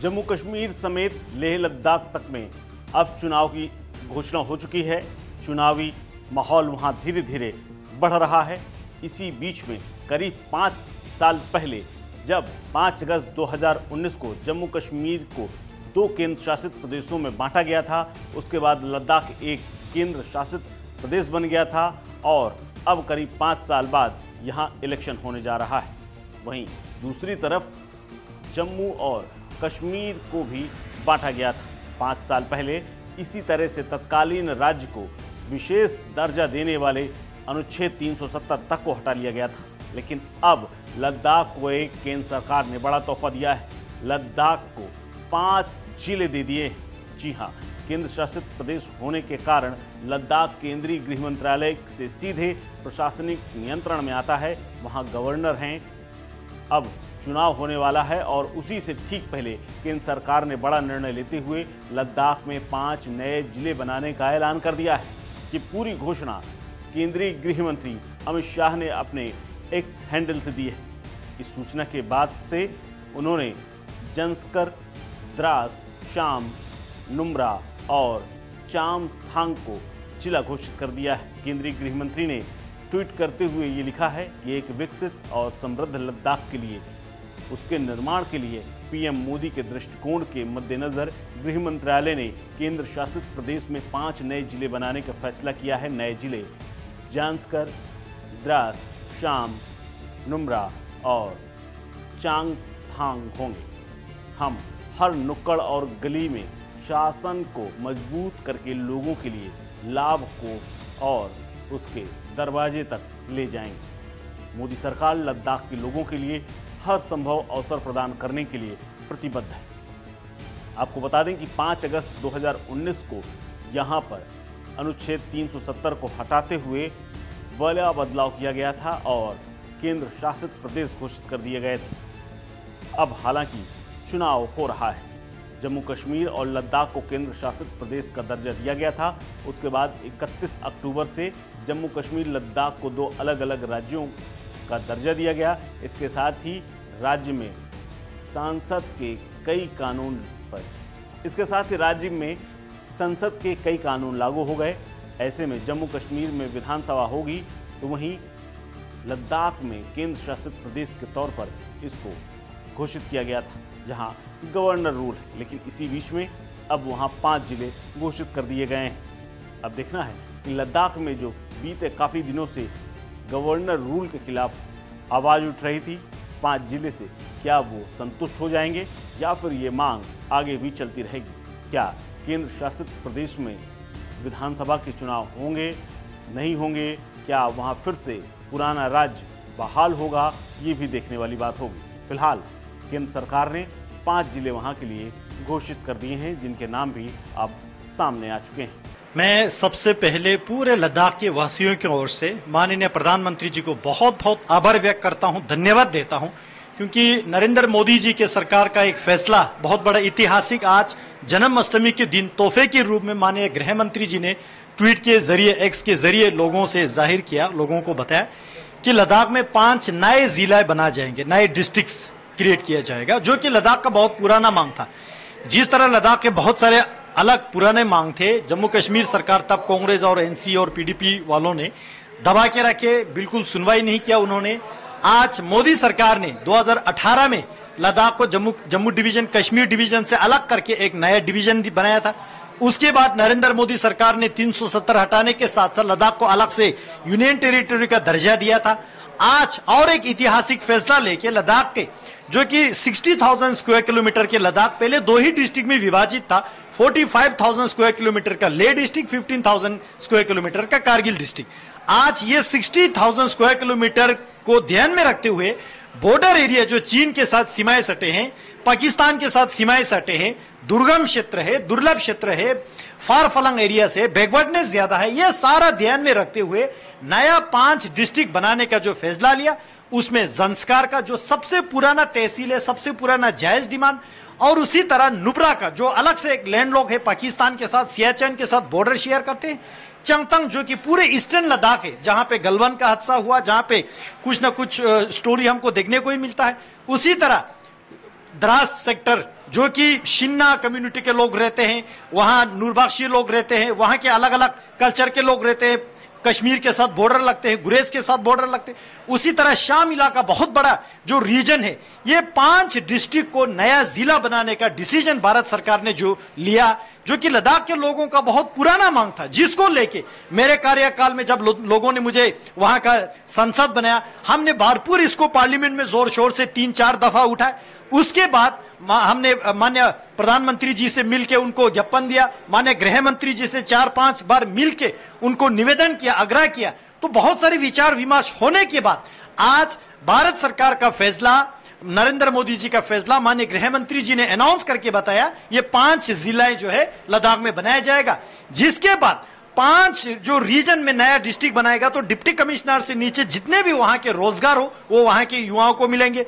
जम्मू कश्मीर समेत लेह लद्दाख तक में अब चुनाव की घोषणा हो चुकी है। चुनावी माहौल वहां धीरे धीरे बढ़ रहा है। इसी बीच में करीब 5 साल पहले जब 5 अगस्त 2019 को जम्मू कश्मीर को 2 केंद्र शासित प्रदेशों में बांटा गया था, उसके बाद लद्दाख एक केंद्र शासित प्रदेश बन गया था और अब करीब 5 साल बाद यहां इलेक्शन होने जा रहा है। वहीं दूसरी तरफ जम्मू और कश्मीर को भी बांटा गया था। 5 साल पहले इसी तरह से तत्कालीन राज्य को विशेष दर्जा देने वाले अनुच्छेद 370 तक को हटा लिया गया था, लेकिन अब लद्दाख को एक केंद्र सरकार ने बड़ा तोहफा दिया है। लद्दाख को 5 जिले दे दिए। जी हां, केंद्र शासित प्रदेश होने के कारण लद्दाख केंद्रीय गृह मंत्रालय से सीधे प्रशासनिक नियंत्रण में आता है। वहां गवर्नर हैं। अब चुनाव होने वाला है और उसी से ठीक पहले केंद्र सरकार ने बड़ा निर्णय लेते हुए लद्दाख में 5 नए जिले बनाने का ऐलान कर दिया है। ये पूरी घोषणा केंद्रीय गृह मंत्री अमित शाह ने अपने एक्स हैंडल से दी है। इस सूचना के बाद से उन्होंने जंस्कर, द्रास, शाम, नुम्रा और चामथांग को जिला घोषित कर दिया है। केंद्रीय गृह मंत्री ने ट्वीट करते हुए ये लिखा है कि एक विकसित और समृद्ध लद्दाख के लिए, उसके निर्माण के लिए पीएम मोदी के दृष्टिकोण के मद्देनजर गृह मंत्रालय ने केंद्र शासित प्रदेश में 5 नए जिले बनाने का फैसला किया है। नए जिले जांस्कर, द्रास, शाम, नुम्रा और चांगथांग होंगे। हम हर नुक्कड़ और गली में शासन को मजबूत करके लोगों के लिए लाभ को और उसके दरवाजे तक ले जाएंगे। मोदी सरकार लद्दाख के लोगों के लिए हर संभव अवसर प्रदान करने के लिए प्रतिबद्ध है। आपको बता दें कि 5 अगस्त 2019 को यहां पर अनुच्छेद 370 को हटाते हुए बड़ा बदलाव किया गया था और केंद्र शासित प्रदेश घोषित कर दिए गए थे। अब हालांकि चुनाव हो रहा है। जम्मू कश्मीर और लद्दाख को केंद्र शासित प्रदेश का दर्जा दिया गया था। उसके बाद 31 अक्टूबर से जम्मू कश्मीर, लद्दाख को 2 अलग अलग राज्यों का दर्जा दिया गया। इसके साथ ही राज्य में संसद के कई कानून लागू हो गए। ऐसे में जम्मू कश्मीर में विधानसभा होगी तो वहीं लद्दाख में केंद्र शासित प्रदेश के तौर पर इसको घोषित किया गया था, जहां गवर्नर रूल है। लेकिन इसी बीच में अब वहां 5 जिले घोषित कर दिए गए हैं। अब देखना है कि लद्दाख में जो बीते काफ़ी दिनों से गवर्नर रूल के खिलाफ आवाज़ उठ रही थी 5 जिले से, क्या वो संतुष्ट हो जाएंगे या फिर ये मांग आगे भी चलती रहेगी। क्या केंद्र शासित प्रदेश में विधानसभा के चुनाव होंगे, नहीं होंगे, क्या वहाँ फिर से पुराना राज्य बहाल होगा, ये भी देखने वाली बात होगी। फिलहाल केंद्र सरकार ने 5 जिले वहाँ के लिए घोषित कर दिए हैं, जिनके नाम भी अब सामने आ चुके हैं। मैं सबसे पहले पूरे लद्दाख के वासियों की ओर से माननीय प्रधानमंत्री जी को बहुत बहुत आभार व्यक्त करता हूं, धन्यवाद देता हूं, क्योंकि नरेंद्र मोदी जी के सरकार का एक फैसला बहुत बड़ा ऐतिहासिक आज जन्माष्टमी के दिन तोहफे के रूप में माननीय गृह मंत्री जी ने ट्वीट के जरिए, एक्स के जरिए लोगों से जाहिर किया, लोगों को बताया कि लद्दाख में 5 नए जिले बनाए जाएंगे, नए डिस्ट्रिक्ट्स क्रिएट किया जाएगा, जो कि लद्दाख का बहुत पुराना मांग था। जिस तरह लद्दाख के बहुत सारे अलग पुराने मांग थे, जम्मू कश्मीर सरकार तब कांग्रेस और एनसी और पीडीपी वालों ने दबा के रखे, बिल्कुल सुनवाई नहीं किया उन्होंने। आज मोदी सरकार ने 2018 में लद्दाख को जम्मू डिवीजन, कश्मीर डिवीजन से अलग करके एक नया डिवीजन बनाया था। उसके बाद नरेंद्र मोदी सरकार ने 370 हटाने के साथ साथ लद्दाख को अलग से यूनियन टेरिटरी का दर्जा दिया था। आज और एक ऐतिहासिक फैसला लेके लद्दाख के, जो कि 60,000 स्क्वायर किलोमीटर के लद्दाख पहले 2 ही डिस्ट्रिक्ट में विभाजित था, 45,000 स्क्वायर किलोमीटर का लेह डिस्ट्रिक्ट, 15,000 स्क्वायर किलोमीटर का कारगिल डिस्ट्रिक्ट। आज ये 60,000 स्क्वायर किलोमीटर को ध्यान में रखते हुए बॉर्डर एरिया जो चीन के साथ सीमाएं सटे हैं, पाकिस्तान के साथ सीमाएं सटे हैं, दुर्गम क्षेत्र है, दुर्लभ क्षेत्र है, फार फलंग एरिया से बैकवर्डनेस ज्यादा है, यह सारा ध्यान में रखते हुए नया 5 डिस्ट्रिक्ट बनाने का जो फैसला लिया, उसमें जंस्कार का जो सबसे पुराना तहसील है, सबसे पुराना जायज डिमांड, और उसी तरह नुब्रा का जो अलग से एक लैंडलॉक है, पाकिस्तान के साथ, सियाचिन के साथ बॉर्डर शेयर करते हैं, चंगतंग जो कि पूरे ईस्टर्न लद्दाख है, जहां पे गलवान का हादसा हुआ, जहां पे कुछ ना कुछ स्टोरी हमको देखने को ही मिलता है। उसी तरह द्रास सेक्टर जो कि शिन्ना कम्युनिटी के लोग रहते हैं, वहां नूरबख्शी लोग रहते हैं, वहां के अलग अलग कल्चर के लोग रहते हैं, कश्मीर के साथ बॉर्डर लगते हैं, गुरेज के साथ बॉर्डर लगते हैं, उसी तरह शाम इलाका बहुत बड़ा जो रीजन है, ये 5 डिस्ट्रिक्ट को नया जिला बनाने का डिसीजन भारत सरकार ने जो लिया, जो कि लद्दाख के लोगों का बहुत पुराना मांग था, जिसको लेके मेरे कार्यकाल में जब लोगों ने मुझे वहां का सांसद बनाया, हमने भरपूर इसको पार्लियामेंट में जोर शोर से 3-4 दफा उठाया। उसके बाद हमने माननीय प्रधानमंत्री जी से मिलकर उनको ज्ञापन दिया, माननीय गृह मंत्री जी से 4-5 बार मिलकर उनको निवेदन किया, आग्रह किया। तो बहुत सारे विचार विमर्श होने के बाद आज भारत सरकार का फैसला, नरेंद्र मोदी जी का फैसला, माननीय गृह मंत्री जी ने अनाउंस करके बताया ये 5 जिले जो है लद्दाख में बनाया जाएगा, जिसके बाद 5 जो रीजन में नया डिस्ट्रिक्ट बनाएगा तो डिप्टी कमिश्नर से नीचे जितने भी वहां के रोजगार हो वो वहां के युवाओं को मिलेंगे।